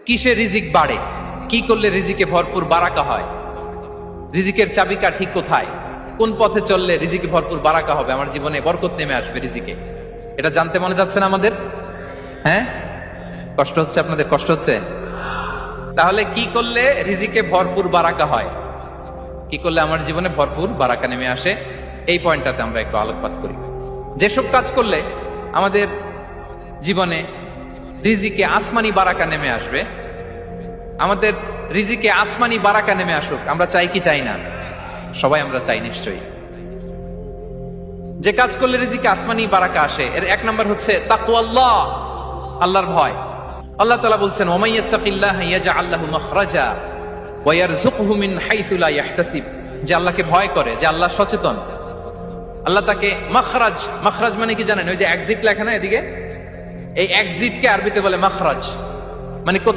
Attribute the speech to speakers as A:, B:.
A: কিসে রিজিক বাড়ে, কি করলে রিজিকে ভরপুর বারাকা হয়, রিজিকের চাবিকা ঠিক কোথায়, কোন পথে চললে রিজিকে ভরপুর বারাকা হবে, আমার জীবনে বরকত নেমে আসবে রিজিকে, এটা জানতে মনে যাচ্ছে না আমাদের? হ্যাঁ, কষ্ট হচ্ছে আপনাদের? কষ্ট হচ্ছে? তাহলে কি করলে রিজিকে ভরপুর বারাকা হয়, কি করলে আমার জীবনে ভরপুর বারাকা নেমে আসে, এই পয়েন্টটাতে আমরা একটু আলোকপাত করি। যেসব কাজ করলে আমাদের জীবনে রিজিকে আসমানি বারাকা নেমে আসবে, আমাদের রিজিকে আসমানি বারাকা নেমে আসুক, আমরা চাই কি চাই না? সবাই আমরা চাই নিশ্চয়ই। যে কাজ করলে রিজিকে আসমানি বারাকা আসে, এর এক নম্বর হচ্ছে তাকওয়াল্লাহ, আল্লাহর ভয়। আল্লাহ তাআলা বলছেন, ওয়া মাইয়াত্তাকিল্লাহা ইয়াজআল লাহু মাখরাজা ওয়া ইয়ারযুকহু মিন হাইসু লা ইয়াহতাসিব। যে আল্লাহকে ভয় করে, যে আল্লাহ সচেতন, আল্লাহ তাকে মাখরাজ, মাখরাজ মানে কি জানেন? ওই যে এক্সিট লেখা না এদিকে, এই এক্সিটকে আরবিতে বলে মাখরাজ, মানে কোথাও